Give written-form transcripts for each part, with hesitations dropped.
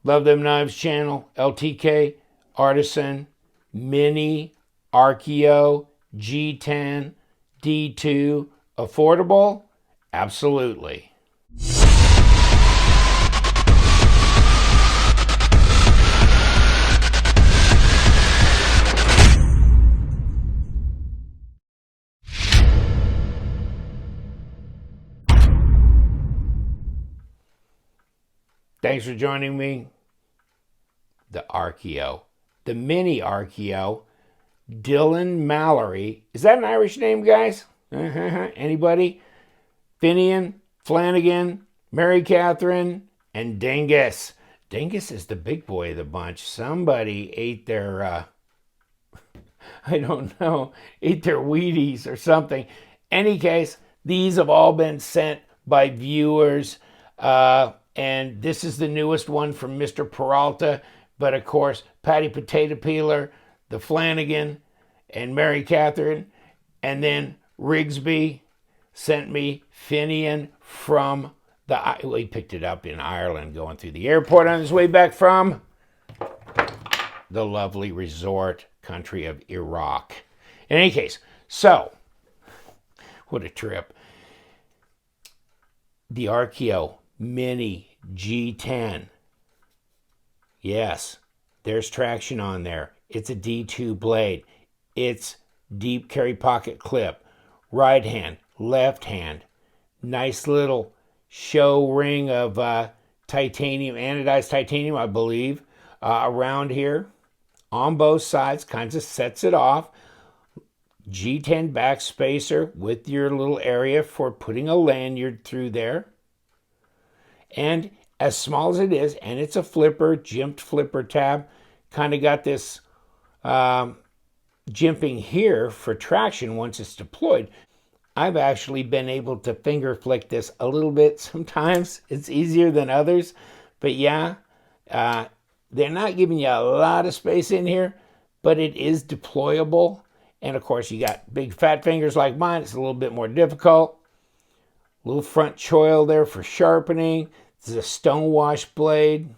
Love Them Knives channel, LTK, Artisan, Mini, Archaeo, G10, D2. Affordable? Absolutely. Thanks for joining me. The Archaeo, the Mini Archaeo, Dylan Mallery. Is that an Irish name, guys? Anybody? Finian, Flanagan, Mary Catherine, and Dingus. Dingus is the big boy of the bunch. Somebody ate their, I don't know, ate their Wheaties or something. Any case, these have all been sent by viewers. And this is the newest one from Mr. Peralta. But of course, Patty Potato Peeler, the Flanagan, and Mary Catherine. And then Rigsby sent me Finian from he picked it up in Ireland going through the airport on his way back from the lovely resort country of Iraq. In any case, so, what a trip. The Archaeo Mini G10. Yes, there's traction on there. It's a D2 blade. It's deep carry pocket clip. Right hand, left hand. Nice little show ring of titanium, anodized titanium, I believe, around here. On both sides, kinds of sets it off. G10 back spacer with your little area for putting a lanyard through there. And as small as it is, and it's a flipper, jimped flipper tab, kind of got this jimping here for traction once it's deployed. I've actually been able to finger flick this a little bit sometimes. It's easier than others. But yeah, they're not giving you a lot of space in here, but it is deployable. And of course, you got big fat fingers like mine. It's a little bit more difficult. Little front choil there for sharpening. This is a stonewash blade.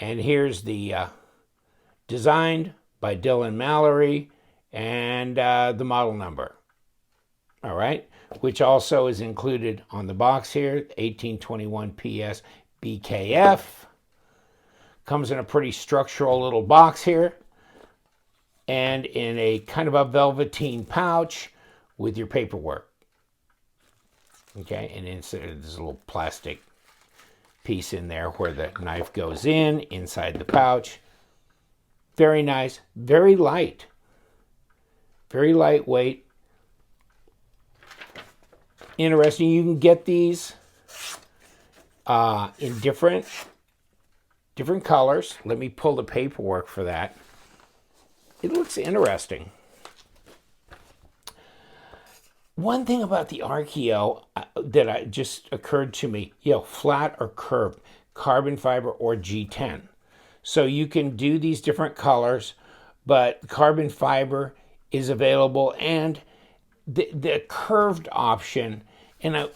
And here's the designed by Dylan Mallery and the model number. All right, which also is included on the box here, 1821 PS BKF. Comes in a pretty structural little box here and in a kind of a velveteen pouch with your paperwork. Okay, and inside there's a little plastic piece in there where the knife goes inside the pouch. Very nice, very light, very lightweight. Interesting, you can get these in different colors. Let me pull the paperwork for that. It looks interesting. One thing about the Archaeo that just occurred to me, flat or curved, carbon fiber or G10. So you can do these different colors, but carbon fiber is available, and the curved option. And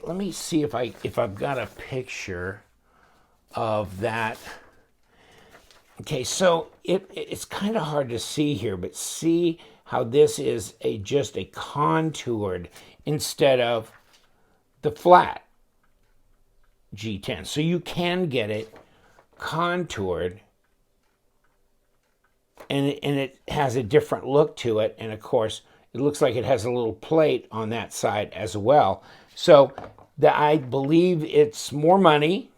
let me see if I've got a picture of that. Okay, so it's kind of hard to see here, but see how this is just a contoured instead of the flat G10. So you can get it contoured, and it has a different look to it. And of course, it looks like it has a little plate on that side as well. So I believe it's more money,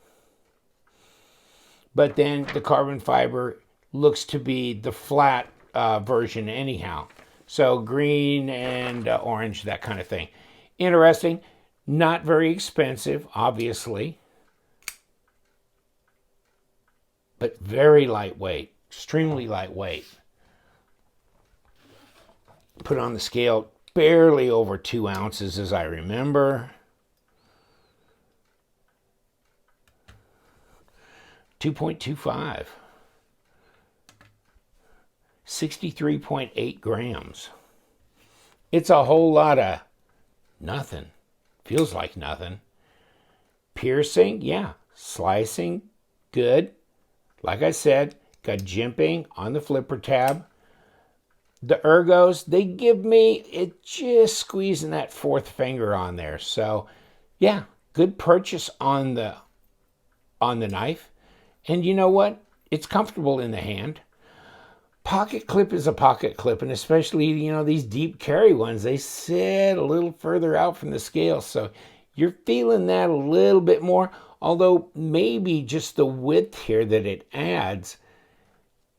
but then the carbon fiber looks to be the flat version anyhow. So green and orange, that kind of thing. Interesting. Not very expensive, obviously, but very lightweight, extremely lightweight. Put on the scale, barely over 2 ounces as I remember. 2.25. 63.8 grams. It's a whole lot of nothing. Feels like nothing. Piercing, yeah. Slicing, good. Like I said, got jimping on the flipper tab. The ergos, they give me it just squeezing that fourth finger on there. So yeah, good purchase on the knife. And you know what? It's comfortable in the hand. Pocket clip is a pocket clip, and especially, these deep carry ones, they sit a little further out from the scale. So you're feeling that a little bit more, although maybe just the width here that it adds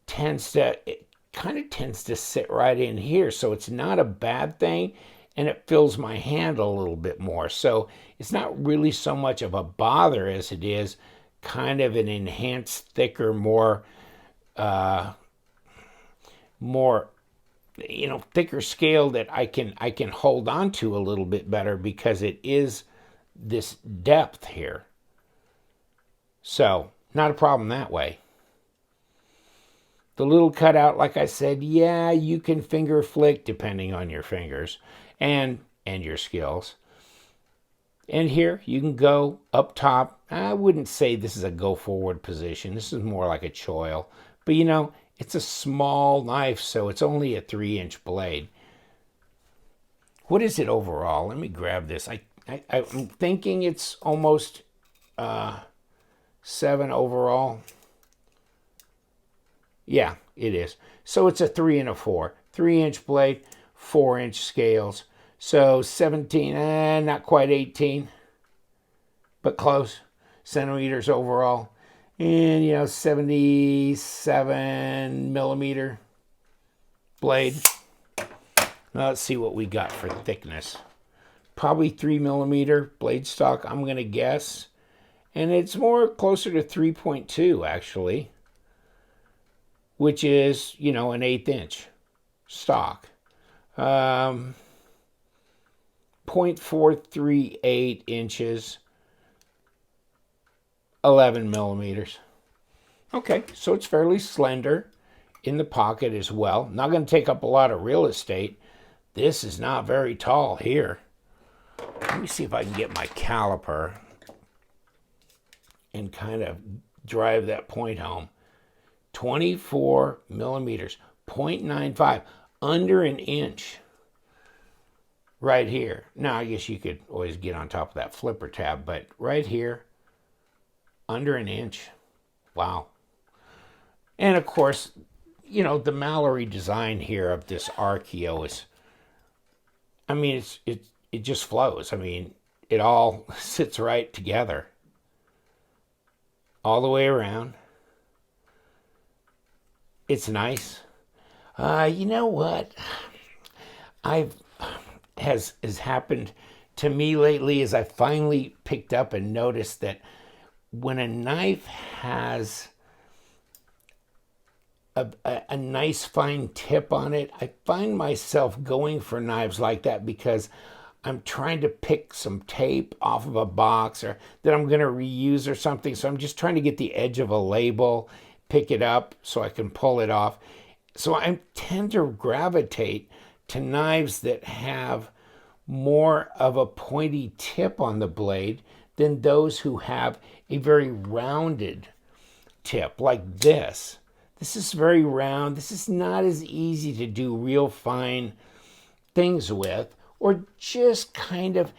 kind of tends to sit right in here. So it's not a bad thing, and it fills my hand a little bit more. So it's not really so much of a bother as it is kind of an enhanced, thicker, more thicker scale that I can hold on to a little bit better because it is this depth here. So not a problem that way. The little cutout, like I said, yeah, you can finger flick depending on your fingers and your skills. And here you can go up top. I wouldn't say this is a go forward position. This is more like a choil. But it's a small knife, so it's only a 3-inch blade. What is it overall? Let me grab this. I'm thinking it's almost 7 overall. Yeah, it is. So it's a 3 and a 4. 3-inch blade, 4-inch scales. So 17, not quite 18, but close centimeters overall. And, 77 millimeter blade. Now let's see what we got for thickness. Probably 3 millimeter blade stock, I'm going to guess. And it's more closer to 3.2, actually, which is, an 1/8 inch stock. 0.438 inches, 11 millimeters. Okay, so it's fairly slender in the pocket as well. Not going to take up a lot of real estate. This is not very tall here. Let me see if I can get my caliper and kind of drive that point home. 24 millimeters, 0.95, under an inch right here. Now, I guess you could always get on top of that flipper tab, but right here, under an inch. Wow. And of course, the Mallery design here of this Archaeo is, it just flows. It all sits right together all the way around. It's nice. You know what has happened to me lately is I finally picked up and noticed that when a knife has a nice fine tip on it, I find myself going for knives like that because I'm trying to pick some tape off of a box or that I'm going to reuse or something. So I'm just trying to get the edge of a label, pick it up so I can pull it off. So I tend to gravitate to knives that have more of a pointy tip on the blade than those who have a very rounded tip like this. This is very round. This is not as easy to do real fine things with, or just kind of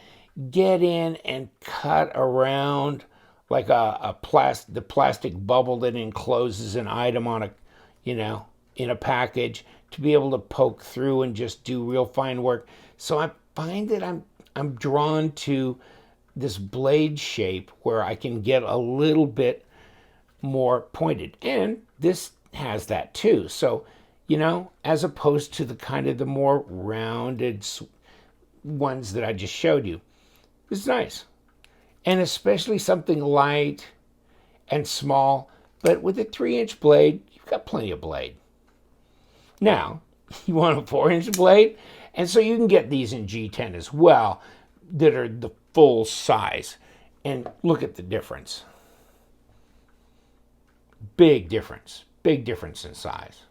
get in and cut around like the plastic bubble that encloses an item on a, in a package, to be able to poke through and just do real fine work. So I find that I'm drawn to this blade shape where I can get a little bit more pointed. And this has that too. So, as opposed to the kind of the more rounded ones that I just showed you, it's nice. And especially something light and small, but with a 3-inch blade, you've got plenty of blade. Now, you want a 4-inch blade? And so you can get these in G10 as well that are the full size. And look at the difference. Big difference in size.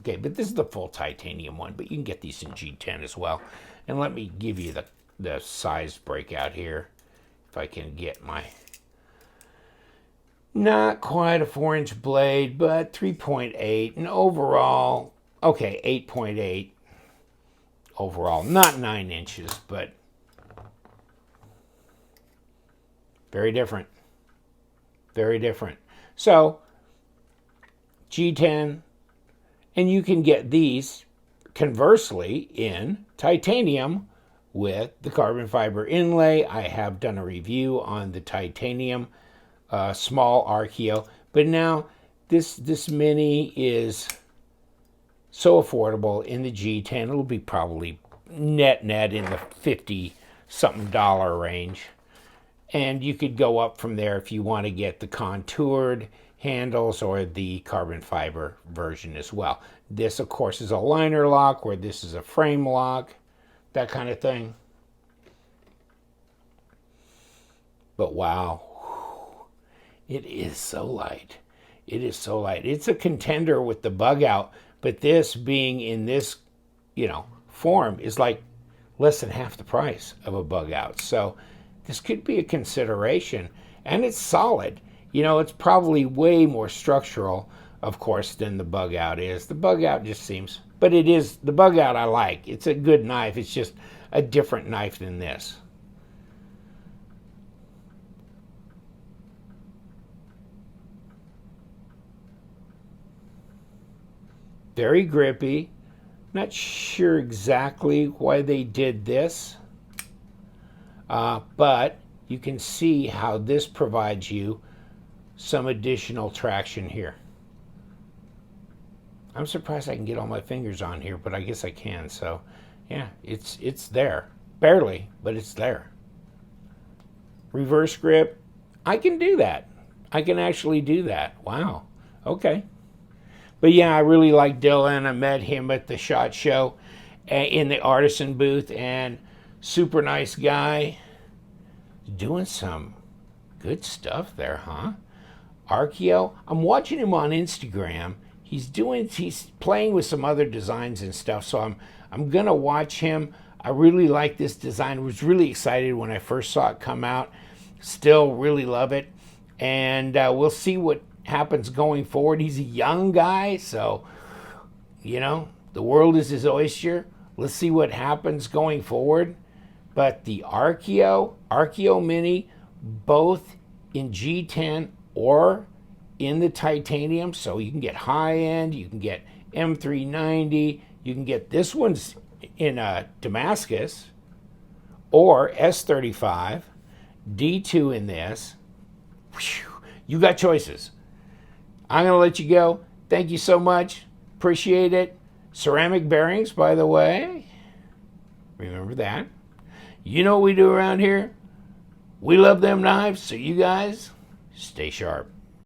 Okay, but this is the full titanium one, but you can get these in G10 as well. And let me give you the size breakout here, if I can get my Not quite a 4-inch blade, but 3.8. And overall, okay, 8.8 overall. Not 9 inches, but very different. Very different. So, G10, and you can get these conversely in titanium with the carbon fiber inlay. I have done a review on the titanium small Archaeo, but now this mini is so affordable in the G10. It'll be probably net in the 50 something dollar range, and you could go up from there if you want to get the contoured handles or the carbon fiber version as well. This of course is a liner lock, where this is a frame lock, that kind of thing. But wow, it is so light. It is so light. It's a contender with the bug out, but this being in this, form is like less than half the price of a bug out. So this could be a consideration, and it's solid. It's probably way more structural, of course, than the bug out is. The bug out just seems, but it is, the bug out I like. It's a good knife. It's just a different knife than this. Very grippy. Not sure exactly why they did this, but you can see how this provides you some additional traction here. I'm surprised I can get all my fingers on here, but I guess I can. So yeah, it's there. Barely, but it's there. Reverse grip, I can do that. I can actually do that. Wow. Okay. But yeah, I really like Dylan. I met him at the SHOT Show in the Artisan booth, and super nice guy. Doing some good stuff there, huh? Archaeo, I'm watching him on Instagram. He's playing with some other designs and stuff, so I'm gonna watch him. I really like this design. I was really excited when I first saw it come out. Still really love it, and we'll see what happens going forward. He's a young guy, so the world is his oyster. Let's see what happens going forward. But the Archaeo Mini, both in G10 or in the titanium, so you can get high end, you can get M390, you can get this one's in Damascus or S35, D2 in this. Whew, you got choices. I'm going to let you go. Thank you so much. Appreciate it. Ceramic bearings, by the way. Remember that. You know what we do around here? We love them knives, so you guys stay sharp.